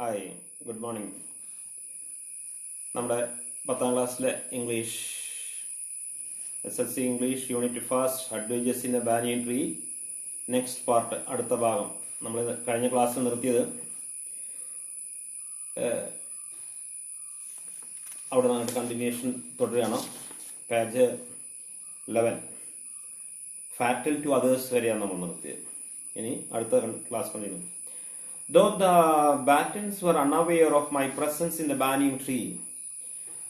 Hi, good morning. നമ്മുടെ 10ാം ക്ലാസ്സിലെ English SLC English unit first adventures in A banyan tree next part, അടുത്ത ഭാഗം. നമ്മൾ കഴിഞ്ഞ ക്ലാസ്സിൽ നിർത്തിയത് അവിടെ നിന്നിട്ട് കണ്ടിന്യൂഷൻ തുടരുകയാണ്. പേജ് 11 ഫാറ്റൽ ടു അതേഴ്സ് വരെയാണ് നമ്മൾ നിർത്തിയത്. ഇനി അടുത്ത class continue. Though the Battens were unaware of my presence in the banyan tree,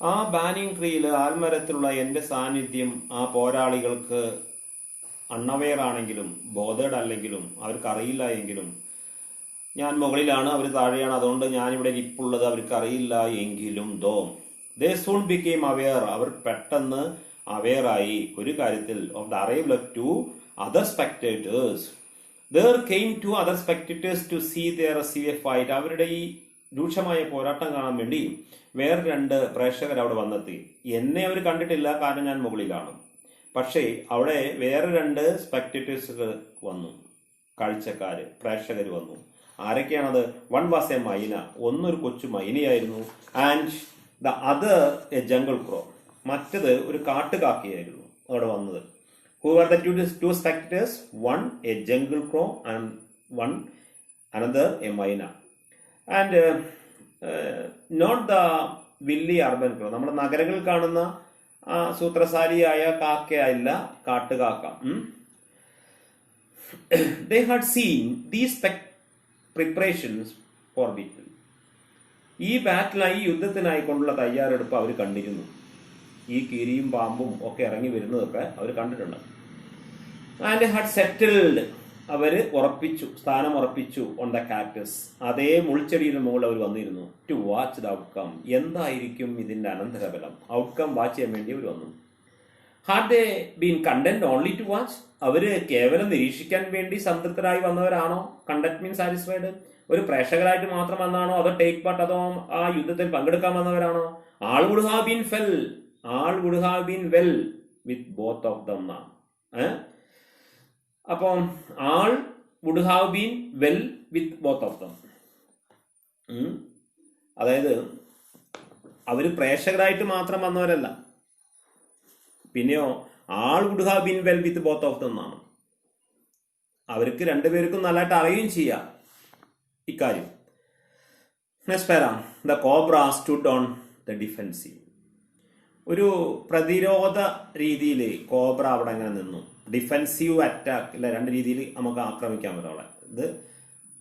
ആ ബാനിങ് ട്രീയിൽ ആൽമരത്തിലുള്ള എൻ്റെ സാന്നിധ്യം ആ പോരാളികൾക്ക് അൺഅവെയർ ആണെങ്കിലും ബോധേഡ് അല്ലെങ്കിലും അവർക്ക് അറിയില്ല എങ്കിലും, ഞാൻ മുകളിലാണ്, അവർ താഴെയാണ്, അതുകൊണ്ട് ഞാനിവിടെ ഇരിപ്പുള്ളത് അവർക്ക് അറിയില്ല എങ്കിലും, they soon became aware, അവർ പെട്ടെന്ന് അവെയറായി ഒരു കാര്യത്തിൽ, of the arrival of two other spectators. There came two other spectators to see their severe fight. അവരുടെ ഈ രൂക്ഷമായ പോരാട്ടം കാണാൻ വേണ്ടി വേറെ രണ്ട് പ്രേക്ഷകർ അവിടെ വന്നെത്തി. എന്നെ അവർ കണ്ടിട്ടില്ല, കാരണം ഞാൻ മുകളിലാണ്. പക്ഷേ അവിടെ വേറെ രണ്ട് സ്പെക്ടേറ്റേഴ്സ് വന്നു, കാഴ്ചക്കാര്, പ്രേക്ഷകർ വന്നു. ആരൊക്കെയാണത്? വൺ വാസ് എ മൈന, ഒന്നൊരു കൊച്ചു മൈനയായിരുന്നു. And the other a jungle crow, മറ്റത് ഒരു കാട്ടുകാക്കയായിരുന്നു അവിടെ വന്നത്. Who were the two spectators? One a jungle crow and another a myna. And not the willy urban crow. നമ്മുടെ നഗരങ്ങളിൽ കാണുന്ന സൂത്രശാലിയായ കാക്കയല്ല, കാട്ടുകാക്ക. They had seen these preparations for battle. ഈ ബാറ്റിലായി, യുദ്ധത്തിനായിക്കൊണ്ടുള്ള തയ്യാറെടുപ്പ് അവർ കണ്ടിരുന്നു. ഈ കീരിയും പാമ്പും ഒക്കെ ഇറങ്ങി വരുന്നതൊക്കെ അവർ കണ്ടിട്ടുണ്ട്. ആൻഡ് ഹാഡ് സെറ്റിൽഡ്, അവര് ഉറപ്പിച്ചു, സ്ഥാനം ഉറപ്പിച്ചു ഓൺ ദ കാക്ടസ്, അതേ മുൾച്ചെടിയുടെ മുകളിൽ അവർ വന്നിരുന്നു. ടു വാച്ച് ദ ഔട്ട്കം, എന്തായിരിക്കും ഇതിന്റെ അനന്തരഫലം, ഔട്ട്കം വാച്ച് ചെയ്യാൻ വേണ്ടി അവർ വന്നു. Had they been content only to watch, അവര് കേവലം നിരീക്ഷിക്കാൻ വേണ്ടി സംതൃപ്തരായി വന്നവരാണോ? കണ്ടന്റ് മീൻ സാറ്റിസ്ഫൈഡ്, ഒരു പ്രേക്ഷകരായിട്ട് മാത്രം വന്നാണോ? അതോ ടേക്ക് പാർട്ട്, അതോ ആ യുദ്ധത്തിൽ പങ്കെടുക്കാൻ വന്നവരാണോ? All would have been fell, all would have been well with both of them. അപ്പം all would have been well with both of them. അതായത് അവര് പ്രേക്ഷകരായിട്ട് മാത്രം വന്നവരല്ല, പിന്നെയോ all would have been well with both of them എന്നാണ്. അവർക്ക് രണ്ടുപേർക്കും നല്ലതായിട്ട് അറിയുകയും ചെയ്യാം ഇക്കാര്യം. നെക്സ്റ്റ് പാര, the cobra stood on the defensive. ഒരു പ്രതിരോധ രീതിയിൽ കോബ്ര അവിടെ അങ്ങനെ നിന്നു. ഡിഫെൻസീവ് അറ്റാക്ക്, ഇല്ല, രണ്ട് രീതിയിൽ നമുക്ക് ആക്രമിക്കാൻ പറ്റും അവിടെ. ഇത്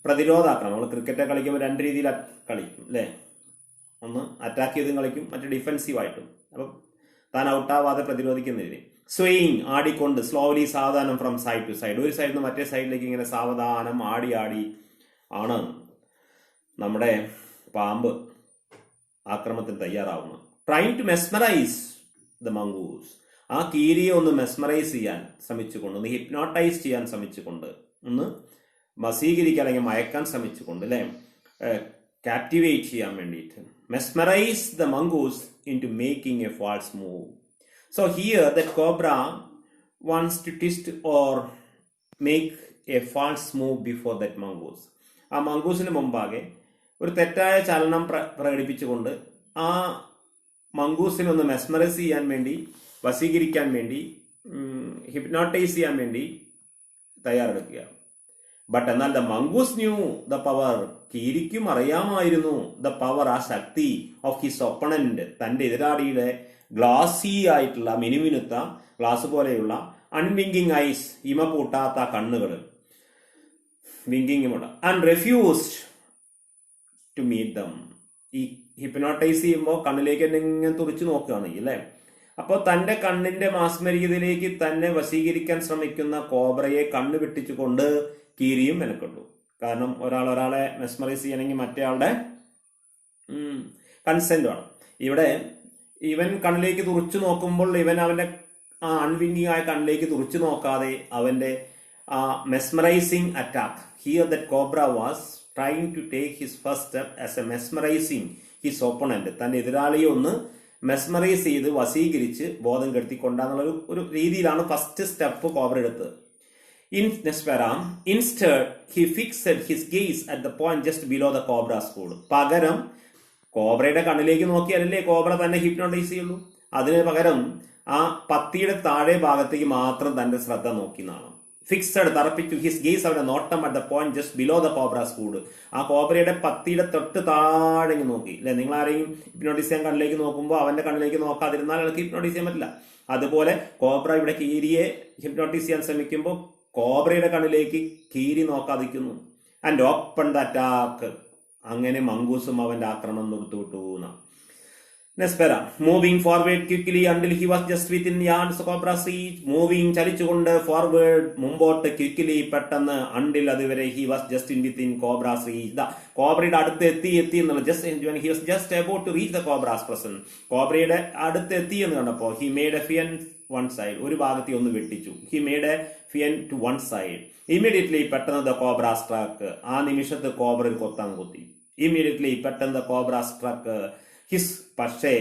പ്രതിരോധ ആക്രമണം. നമ്മൾ ക്രിക്കറ്റ് കളിക്കുമ്പോൾ രണ്ട് രീതിയിൽ കളിക്കും അല്ലേ? ഒന്ന് അറ്റാക്ക് ചെയ്തും കളിക്കും, മറ്റു ഡിഫെൻസീവായിട്ടും. അപ്പം താൻ ഔട്ടാവാതെ പ്രതിരോധിക്കുന്ന രീതി. സ്വിങ്, ആടിക്കൊണ്ട്, സ്ലോലി, സാവധാനം, ഫ്രം സൈഡ് ടു സൈഡ്, ഒരു സൈഡിൽ നിന്ന് മറ്റേ സൈഡിലേക്ക് ഇങ്ങനെ സാവധാനം ആടി ആടി ആണ് നമ്മുടെ പാമ്പ് ആക്രമണത്തിന് തയ്യാറാവുന്നത്. Trying to mesmerise the mongoose, ആ കീരിയെ ഒന്ന് മെസ്മറൈസ് ചെയ്യാൻ ശ്രമിച്ചുകൊണ്ട്, ഒന്ന് ഹിപ്നോട്ടൈസ് ചെയ്യാൻ ശ്രമിച്ചുകൊണ്ട്, ഒന്ന് വശീകരിക്കാൻ അല്ലെങ്കിൽ മയക്കാൻ ശ്രമിച്ചുകൊണ്ട്, അല്ലെ, കാപ്റ്റിവേറ്റ് ചെയ്യാൻ വേണ്ടിയിട്ട്. Mesmerise the mongoose in to making a false move. So here the cobra wants to twist or make a false move before that mongoose. ആ മംഗൂസിന് മുമ്പാകെ ഒരു തെറ്റായ ചലനം പ്രകടിപ്പിച്ചുകൊണ്ട് ആ മംഗൂസിനെ ഒന്ന് മെസ്മറൈസ് ചെയ്യാൻ വേണ്ടി, വശീകരിക്കാൻ വേണ്ടി, ഹിപ്നോട്ടൈസ് ചെയ്യാൻ വേണ്ടി തയ്യാറെടുക്കുക. ബട്ട് എന്നാൽ the mongoose knew the power, കീരിക്കും അറിയാമായിരുന്നു ദ പവർ, ആ ശക്തി, ഓഫ് ഹിസ് ഒപ്പണന്റ്, തന്റെ എതിരാളിയുടെ ഗ്ലാസി ആയിട്ടുള്ള, മിനുമിനുത്ത ഗ്ലാസ് പോലെയുള്ള അൺവിങ്കിങ് ഐസ്, ഇമ പൂട്ടാത്ത കണ്ണുകൾ, വിങ്കിങ് മുട. And refused to meet them. ഈ ഹിപ്നോട്ടൈസ് ചെയ്യുമ്പോൾ കണ്ണിലേക്ക് എന്തെങ്കിലും തുറച്ചു നോക്കുകയാണ് അല്ലേ? അപ്പോൾ തന്റെ കണ്ണിന്റെ മാസ്മരികതയിലേക്ക് തന്നെ വശീകരിക്കാൻ ശ്രമിക്കുന്ന കോബ്രയെ കണ്ണ് വെട്ടിച്ചുകൊണ്ട് കീരിയും മെനക്കൊണ്ടു. കാരണം ഒരാളെ മെസ്മറൈസ് ചെയ്യണമെങ്കിൽ മറ്റേ ആളുടെ കൺസെന്റ് വേണം. ഇവിടെ ഇവൻ കണ്ണിലേക്ക് തുറച്ചു നോക്കുമ്പോൾ ഇവൻ അവന്റെ ആ അൺവിങ്കിങ് ആയ കണ്ണിലേക്ക് തുറച്ചു നോക്കാതെ അവന്റെ ആ mesmerising attack, here that cobra was trying to take his first step as a mesmerizing his opponent, തന്റെ എതിരാളിയെ ഒന്ന് മെസ്മറൈസ് ചെയ്ത് വശീകരിച്ച് ബോധം കെടുത്തിക്കൊണ്ടാന്നുള്ള ഒരു രീതിയിലാണ് ഫസ്റ്റ് സ്റ്റെപ്പ് കോബ്ര എടുത്തത്. Instead, he fixed his gaze at the point just below the cobra's hood. പകരം കോബ്രയുടെ കണ്ണിലേക്ക് നോക്കിയാലല്ലേ കോബ്ര തന്നെ ഹിപ്നോട്ടൈസ് ചെയ്യുള്ളൂ. അതിന് പകരം ആ പത്തിയുടെ താഴെ ഭാഗത്തേക്ക് മാത്രം തന്റെ ശ്രദ്ധ നോക്കിയെന്നാണ്. ഫിക്സഡ് തറപ്പിച്ചു ഹിസ് ഗേസ് അവന്റെ നോട്ടം at the point just below the cobras hood. ആ കോബ്രയുടെ പത്തിയുടെ തൊട്ട് താഴെ നോക്കി. അല്ലെ, നിങ്ങൾ ആരെയും ഹിപ്നോട്ടൈസ് ചെയ്യാൻ കണ്ണിലേക്ക് നോക്കുമ്പോൾ അവന്റെ കണ്ണിലേക്ക് നോക്കാതിരുന്നാൽ അയാൾക്ക് ഹിപ്നോട്ടൈസ് ചെയ്യാൻ പറ്റില്ല. അതുപോലെ കോബ്ര ഇവിടെ കീരിയെ ഹിപ്നോട്ടൈസ് ചെയ്യാൻ ശ്രമിക്കുമ്പോൾ കോബ്രയുടെ കണ്ണിലേക്ക് കീരി നോക്കാതിരിക്കുന്നു. And open the attack. അങ്ങനെ മംഗൂസും അവന്റെ ആക്രമണം നിർത്തുവിട്ടു. നെസ്പെറ moving forward quickly until he was just within yards cobra's reach. Moving ചലിച്ചുകൊണ്ട് ഫോർവേഡ് മുമ്പോട്ട് ക്വിക്ലി പെട്ടെന്ന് അണ്ടിൽ അതുവരെ he was just in within cobra's reach. കോബ്രയുടെ അടുത്ത് എത്തി എന്നുള്ള just he was just about to reach the cobra's present. കോബ്രയുടെ അടുത്ത് എത്തി എന്ന് കണ്ടപ്പോ he made a feint one side. ഒരു ഭാഗത്തെ ഒന്ന് വെട്ടിച്ചു. He made a feint to one side. Immediately പെട്ടെന്ന് ദ കോബ്ര സ്ട്രക്ക്. ആ നിമിഷത്ത് കോബ്ര ഒരു കൊത്താൻ കൊത്തി. ഇമ്മീഡിയറ്റ്ലി പെട്ടെന്ന് ദ കോബ്ര സ്ട്രക്ക് ഹിസ്. പക്ഷേ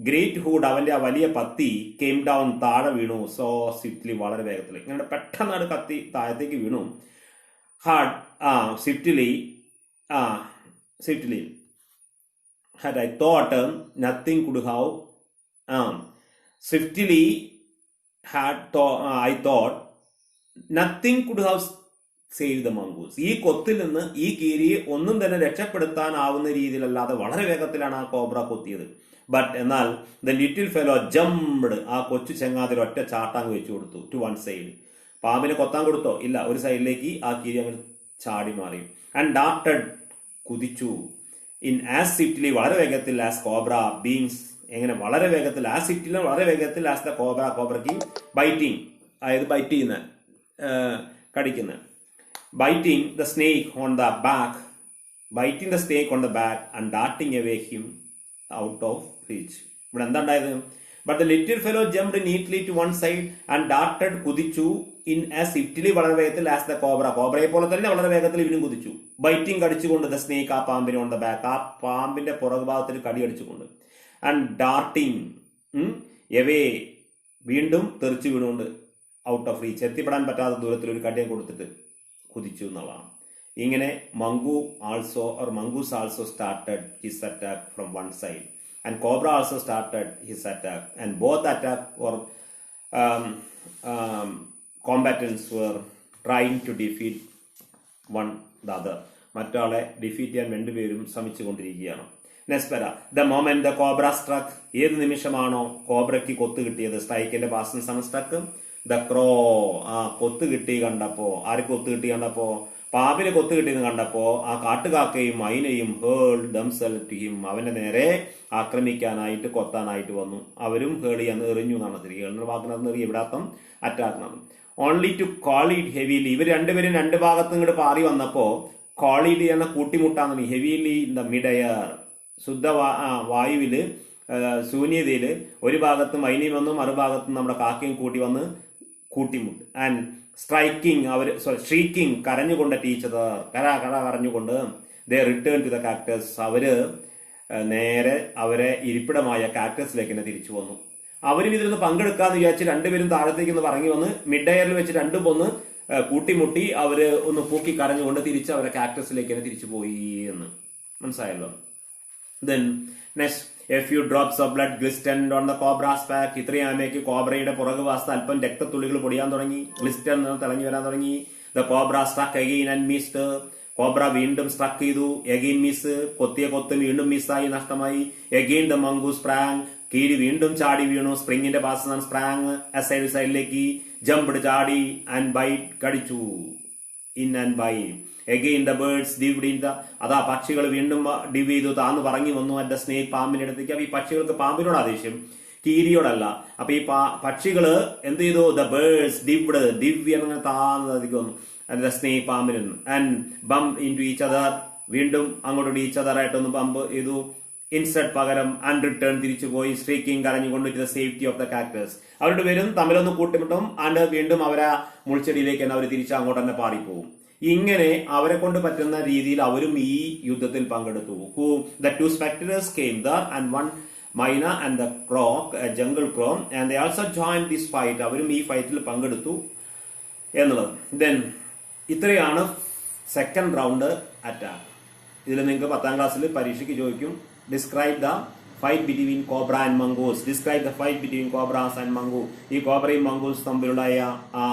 ഗ്രേറ്റ് ഹൂഡ് അവന്റെ ആ വലിയ പത്തി കെയിം ഡൗൺ താഴെ വീണു. സോ സ്വിഫ്റ്റ്ലി വളരെ വേഗത്തിൽ ഇങ്ങനെ പെട്ടെന്ന് അത് കത്തി താഴത്തേക്ക് വീണു. Hard swiftly had I thought nothing could have swiftly I thought nothing could have saved the mongoose. ഈ കൊത്തിൽ നിന്ന് ഈ കീരിയെ ഒന്നും തന്നെ രക്ഷപ്പെടുത്താനാവുന്ന രീതിയിലല്ലാതെ വളരെ വേഗത്തിലാണ് ആ കോബ്ര കൊത്തിയത്. ബട്ട് എന്നാൽ ദ ലിറ്റിൽ ഫെലോ ജംപ്ഡ്. ആ കൊച്ചു ചെങ്ങാതിൽ ഒറ്റ ചാട്ടാങ് വെച്ചു കൊടുത്തു ടു വൺ സൈഡ്. പാമ്പിനെ കൊത്താൻ കൊടുത്തോ? ഇല്ല, ഒരു സൈഡിലേക്ക് ആ കീരി അങ്ങനെ ചാടി മാറി. ആൻഡ് ഡാർട്ടഡ് കുതിച്ചു. ഇൻ ആസ് സ്വിഫ്റ്റ്ലി വളരെ വേഗത്തിൽ ആസ് കോബ്ര ബീങ്സ്. എങ്ങനെ വളരെ വേഗത്തിൽ ആസ് സ്വിഫ്റ്റ്ലി വളരെ വേഗത്തിൽ ആസ് ദ കോബ്ര. കോബ്രയ്ക്ക് ബൈറ്റിംഗ്, അതായത് ബൈറ്റ് ചെയ്യുന്ന കടിക്കുന്ന. biting the snake on the back and darting away him out of reach. ഇവിടെ എന്താ ഉണ്ടായത്? But the little fellow jumped neatly to one side and darted കുതിച്ചു in as swiftly വളരെ വേഗത്തിൽ as the cobra. കോബ്രയെ പോലെ തന്നെ വളരെ വേഗത്തിൽ ഇവനും കുതിച്ചു. ബൈറ്റിംഗ് കടിച്ചുകൊണ്ട് the snake ആ പാമ്പിനെ on the back. ആ പാമ്പിന്റെ പുറകു ഭാഗത്തിൽ കടി അടിച്ചുകൊണ്ട്. and darting away വീണ്ടും തെറിച്ചു വീണുകൊണ്ട് ഔട്ട് ഓഫ് റീച്ച്, എത്തിപ്പെടാൻ പറ്റാത്ത ദൂരത്തിൽ ഒരു കടിയെ കൊടുത്തിട്ട് കുതിച്ചു എന്നുള്ളതാണ്. ഇങ്ങനെ mongoose also started his attack from one side and cobra also started his attack, and both attack or combatants were trying to defeat one the other. മറ്റാളെ ഡിഫീറ്റ് ചെയ്യാൻ രണ്ടുപേരും ശ്രമിച്ചുകൊണ്ടിരിക്കുകയാണ്. നെസ്പെര the moment the cobra struck. ഏത് നിമിഷമാണോ കോബ്രയ്ക്ക് കൊത്തു കിട്ടിയത്, സ്ട്രൈക്കിന്റെ past tense ആണ് സ്ട്രക്ക്. ദ ക്രോ കൊത്തു കിട്ടി കണ്ടപ്പോ, ആർക്ക് കൊത്തു കിട്ടി കണ്ടപ്പോ? പാമ്പിന് കൊത്തു കിട്ടിയെന്ന് കണ്ടപ്പോ ആ കാട്ടുകാക്കയും മൈനയും ഹേൾഡ് ദംസെൽഫ് ടു ഹിം. അവന്റെ നേരെ ആക്രമിക്കാനായിട്ട് കൊത്താനായിട്ട് വന്നു. അവരും ഹേളി എന്ന് എറിഞ്ഞു എന്നാണ് തിരികെ വാക്കിനകത്ത് എറിയ ഇവിടാത്തം attack. Only to collide heavily. ഇവർ രണ്ടുപേരും രണ്ട് ഭാഗത്തും ഇങ്ങോട്ട് പാറി വന്നപ്പോ കോളീഡ് എന്ന കൂട്ടിമുട്ടാന്ന്. Heavily in the mid air. ശുദ്ധ വായുവില് ശൂന്യതയില് ഒരു ഭാഗത്ത് മൈനയും വന്നു, മറുഭാഗത്ത് നമ്മുടെ കാക്കയും കൂട്ടി വന്ന് കൂട്ടിമുട്ട്. ആൻഡ് സ്ട്രൈക്കിംഗ് ഷ്രീക്കിംഗ് കരഞ്ഞുകൊണ്ട് ടീച്ചർ കരഞ്ഞുകൊണ്ട് they return to the cactus. അവര് നേരെ അവരെ ഇരിപ്പിടമായ കാക്ടസിലേക്ക് തന്നെ തിരിച്ചു വന്നു. അവരും ഇതിലൊന്ന് പങ്കെടുക്കാന്ന് വിചാരിച്ച് രണ്ടുപേരും താഴത്തേക്ക് ഒന്ന് പറഞ്ഞ് വന്ന് മിഡ് എയറിൽ വെച്ച് രണ്ടും ഒന്ന് കൂട്ടിമുട്ടി അവര് ഒന്ന് പൂക്കി കരഞ്ഞുകൊണ്ട് തിരിച്ച് അവരെ കാക്ടസിലേക്ക് തന്നെ തിരിച്ചു പോയി എന്ന് മനസ്സിലായല്ലോ. Then next a few drops of blood glistened on the cobra's back. ഇത്രയാമേക്ക് കോബ്രയുടെ പുറകു വാസ്ത അല്പം രക്തത്തുള്ളികൾ പൊടിയാൻ തുടങ്ങി. ഗ്ലിസ്റ്റൺ തിളങ്ങി വരാൻ തുടങ്ങി. The cobra struck again and missed. Cobra വീണ്ടും സ്ട്രക്ക് ചെയ്തു. Again miss. കൊത്തിയ കൊത്ത് വീണ്ടും മിസ്സായി, നഷ്ടമായി. Again the mongoose sprang. കീരി വീണ്ടും ചാടി വീണു. സ്പ്രിങ്ങിന്റെ പാസ് സ്പ്രാങ് സൈഡിലേക്ക് ജംപ്ഡ് ചാടി. ആൻഡ് ബൈറ്റ് കടിച്ചു. In and bite. Again the birds dived in the. അതാ പക്ഷികൾ വീണ്ടും ഡിവ് ചെയ്തു, താന്ന് പറഞ്ഞു വന്നു അറ്റ് ദ സ്നേക്ക്. പാമ്പിന്റെ അടുത്തേക്ക്. അപ്പൊ ഈ പക്ഷികൾക്ക് പാമ്പിനോട് ആദേശം, കീരിയോടല്ല. അപ്പൊ ഈ പക്ഷികള് എന്ത് ചെയ്തു? The birds ഡിവ്ഡ്. ദിവ്യ അങ്ങനെ താന്നതിക്ക് വന്നു അറ്റ് ദ സ്നേക്ക് പാമ്പിന്. And bump into each other. വീണ്ടും അങ്ങോട്ട് ഈച്ച് അതർ ആയിട്ടൊന്ന് ബംപ് ചെയ്തു. ഇൻസ്റ്റഡ് പകരം ആൻഡ് റിട്ടേൺ തിരിച്ചു പോയി. സ്ട്രീക്കിംഗ് കരഞ്ഞുകൊണ്ട് to the safety of the cactus. അവരുടെ പേരും തമ്മിലൊന്ന് കൂട്ടിമുട്ടും. ആൻഡ് വീണ്ടും അവരെ മുൾച്ചെടിയിലേക്ക് തന്നെ അവർ തിരിച്ച് അങ്ങോട്ട് തന്നെ പാറിപ്പോവും. ഇങ്ങനെ അവരെ കൊണ്ട് പറ്റുന്ന രീതിയിൽ അവരും ഈ യുദ്ധത്തിൽ പങ്കെടുത്തു. The two spectators came there and one myna and the croc, a jungle crow, and they also joined this fight. അവരും ഈ ഫൈറ്റിൽ പങ്കെടുത്തു. എന്നുള്ളത്. ദെൻ ഇത്രയാണ് സെക്കൻഡ് റൗണ്ട് അറ്റാക്ക്. ഇതിൽ നിങ്ങൾക്ക് 10ാം ക്ലാസ്സിൽ പരീക്ഷയ്ക്ക് ചോദിക്കും, describe the fight between cobra and mongoose. Describe the fight between cobras and mongoose. ഈ കോബ്രയും മംഗൂസ് തമ്മിലുള്ള ആ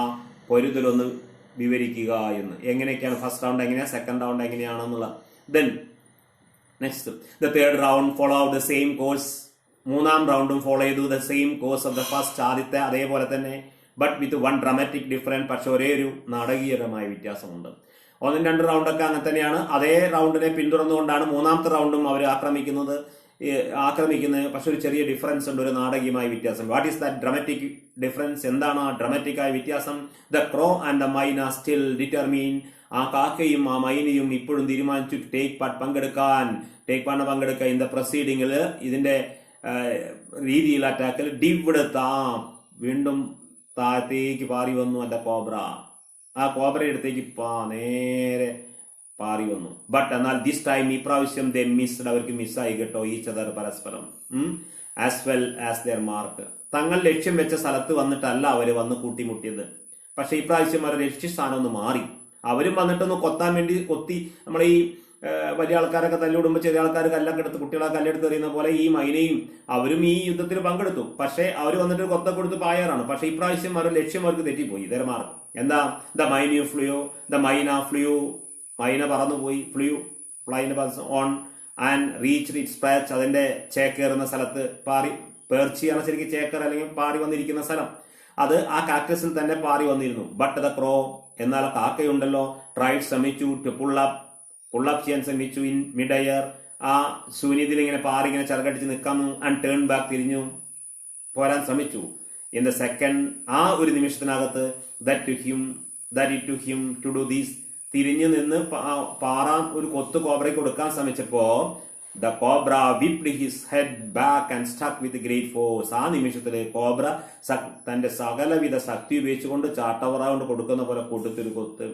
പൊരുതലൊന്ന് വിവരിക്കുക എന്ന്. എങ്ങനെയൊക്കെയാണ് ഫസ്റ്റ് റൗണ്ട് എങ്ങനെയാണ്, സെക്കൻഡ് റൗണ്ട് എങ്ങനെയാണെന്നുള്ള. Then next the third round follow the same course. മൂന്നാം റൗണ്ടും ഫോളോ ചെയ്തു the same course of the first. ആദ്യത്തെ അതേപോലെ തന്നെ, but with one dramatic difference. പക്ഷെ ഒരേ ഒരു നാടകീയപരമായ വ്യത്യാസമുണ്ട്. 1-2 റൗണ്ടൊക്കെ അങ്ങനെ തന്നെയാണ്. അതേ റൗണ്ടിനെ പിന്തുടർന്നുകൊണ്ടാണ് മൂന്നാമത്തെ റൗണ്ടും അവർ ആക്രമിക്കുന്നത്. പക്ഷെ ഒരു ചെറിയ ഡിഫറൻസ് ഉണ്ട്, ഒരു നാടകീയമായ വ്യത്യാസം. What is that dramatic difference? എന്താണ് ആ ഡ്രാമാറ്റിക് ആയ വ്യത്യാസം? ദ ക്രോ ആൻഡ് ദ മൈന സ്റ്റിൽ ഡിറ്റർമീൻ. ആ കാക്കയും ആ മൈനയും ഇപ്പോഴും തീരുമാനിച്ചു ടേക്ക് പാർട്ട്, പങ്കെടുക്കാൻ ഇൻ ദ പ്രൊസീഡിങ്ങിൽ, ഇതിന്റെ രീതിയിൽ അറ്റാക്കിൽ. ഡിവ്ഡ് വീണ്ടും താഴത്തേക്ക് പാറി വന്നു അല്ല കോബ്ര. ആ കോബ്രയുടെ അടുത്തേക്ക് നേരെ പാറി വന്നു. ബട്ട് എന്നാൽ ദിസ് ടൈം ഇപ്രാവശ്യം ദേ മിസ്ഡ്, അവർക്ക് മിസ്സായി കേട്ടോ, ഈച്ച് അതർ പരസ്പരം. As well as there mark. തങ്ങൾ ലക്ഷ്യം വെച്ച സ്ഥലത്ത് വന്നിട്ടല്ല അവര് വന്ന് കൂട്ടിമുട്ടിയത്. പക്ഷെ ഇപ്രാവശ്യം അവരുടെ ലക്ഷ്യസ്ഥാനം ഒന്ന് മാറി. അവരും വന്നിട്ടൊന്ന് കൊത്താൻ വേണ്ടി കൊത്തി. നമ്മളെ ഈ വലിയ ആൾക്കാരൊക്കെ തല്ലിവിടുമ്പോൾ ചെറിയ ആൾക്കാർ കല്ലൊക്കെ എടുത്ത്, കുട്ടികളെ കല്ലെടുത്ത് എറിയുന്ന പോലെ ഈ മൈനയും അവരും ഈ യുദ്ധത്തിൽ പങ്കെടുത്തു. പക്ഷെ അവർ വന്നിട്ട് കൊത്ത കൊടുത്ത് പായാറാണ്. പക്ഷെ ഇപ്രാവശ്യം അവരുടെ ലക്ഷ്യം അവർക്ക് തെറ്റിപ്പോയി. ദെയർ മാർക്ക് എന്താ? The myna flew. മൈന പറന്നുപോയി. Flying on and reach its perch. അതിന്റെ ചേക്കേറുന്ന സ്ഥലത്ത് പാറി, പേർച്ചിയാണ് ശരിക്കും ചേക്കർ അല്ലെങ്കിൽ പാറി വന്നിരിക്കുന്ന സ്ഥലം. അത് ആ കാക്ടസിൽ തന്നെ പാറി വന്നിരുന്നു. ബട്ട് ദ ക്രോ, എന്നാൽ കാക്കയുണ്ടല്ലോ, ട്രൈഡ് ശ്രമിച്ചു ടു പുള്ളപ്പ് ചെയ്യാൻ ശ്രമിച്ചു ഇൻ മിഡ് എയർ. ആ ശൂന്യത്തിൽ ഇങ്ങനെ പാറി ഇങ്ങനെ ചെറുകടിച്ച് നിൽക്കാന്നു. ആൻഡ് ടേൺ ബാക്ക്, തിരിഞ്ഞു പോരാൻ ശ്രമിച്ചു. ഇൻ ദ സെക്കൻഡ്, ആ ഒരു നിമിഷത്തിനകത്ത് that it to him to do these, തിരിഞ്ഞു നിന്ന് പാറാൻ ഒരു കൊത്ത് കോബ്രയ്ക്ക് കൊടുക്കാൻ ശ്രമിച്ചപ്പോ the cobra whipped his head back and stuck with great force. ആ നിമിഷത്തില് കോബ്ര തന്റെ സകലവിധ ശക്തി ഉപയോഗിച്ചുകൊണ്ട് ചാട്ടവറ കൊണ്ട് കൊടുക്കുന്ന പോലെ കൊടുത്തൊരു കൊത്ത്.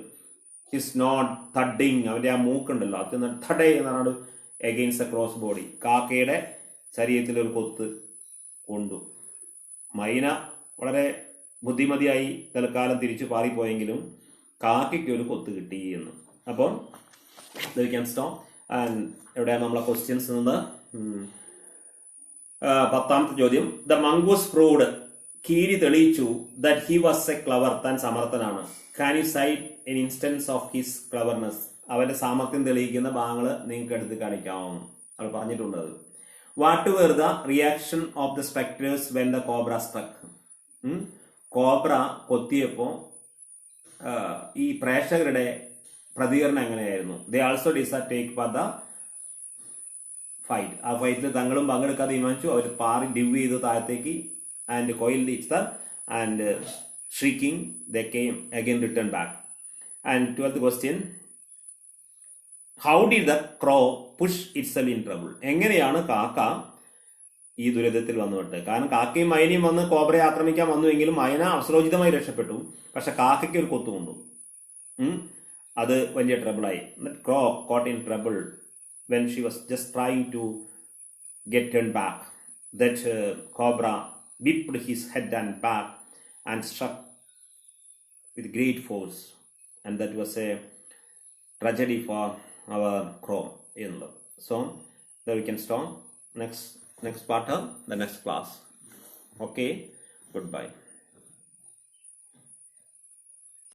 ഹിസ് നോട്ട് തഡിങ്, അവന്റെ ആ മൂക്കുണ്ടല്ലോ അത് തടേ എന്നാണ് എഗെയിൻസ്റ്റ് ദ ക്രോസ് ബോഡി. കാക്കയുടെ ശരീരത്തിൽ ഒരു കൊത്ത് കൊണ്ടു. മൈന വളരെ ബുദ്ധിമതിയായി തൽക്കാലം തിരിച്ചു പാറിപ്പോയെങ്കിലും കാക്കയ്ക്ക് ഒരു കൊത്ത് കിട്ടി എന്ന്. അപ്പം എവിടെയാണ് നമ്മളെ ക്വസ്റ്റ്യൻസ് നിന്ന്? 10ാമത്തെ ചോദ്യം. ദ മംഗൂസ് പ്രൂവ്ഡ്, കീരി തെളിയിച്ചു, that he was a clever, താൻ സമർത്ഥനാണ്. Can you cite an instance of his cleverness? അവന്റെ സാമർത്ഥ്യം തെളിയിക്കുന്ന ഭാഗങ്ങൾ നിങ്ങൾക്ക് എടുത്ത് കാണിക്കാം. അവൾ പറഞ്ഞിട്ടുണ്ട് അത്. What were the reaction of the spectators when the cobra struck? Cobra കൊത്തിയപ്പോ ഈ പ്രേക്ഷകരുടെ പ്രതികരണം എങ്ങനെയായിരുന്നു? They also decide take for the fight. ആ ഫൈറ്റിൽ തങ്ങളും പങ്കെടുക്കാതെ തീരുമാനിച്ചു. അവർ പാറി ഡിവ് ചെയ്തു താഴത്തേക്ക്. And coil each and shrieking they came again, returned back. And 12th question, how did the crow push itself in trouble? എങ്ങനെയാണ് കാക്ക ഈ ദുരിതത്തിൽ വന്നുവിട്ട്? കാരണം കാക്കയും മൈനയും വന്ന് കോബ്രയെ ആക്രമിക്കാൻ വന്നുവെങ്കിലും മൈന അശ്രോചിതമായി രക്ഷപ്പെട്ടു. പക്ഷെ കാക്കയ്ക്ക് ഒരു കൊത്തു കൊണ്ടു. അത് വലിയ ട്രബിളായി. ക്രോ caught in trouble when she was just trying to get turned back. That cobra whipped his head and back and struck with great force, and that was a tragedy for our crow. So there we can stop. Next part of the next class. Okay, goodbye.